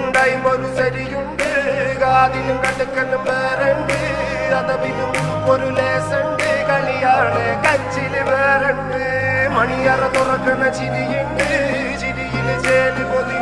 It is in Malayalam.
ഒരു ശരിയുണ്ട് കാതിനും കടുക്കനും വേറുണ്ട് അതവിനും ഒരു ലേസുണ്ട് കളിയാണ് കച്ചില് വേറുണ്ട് മണിയറ തുറക്കണ ചിരിയുണ്ട് ചിരിയില് ചേല് പൊതി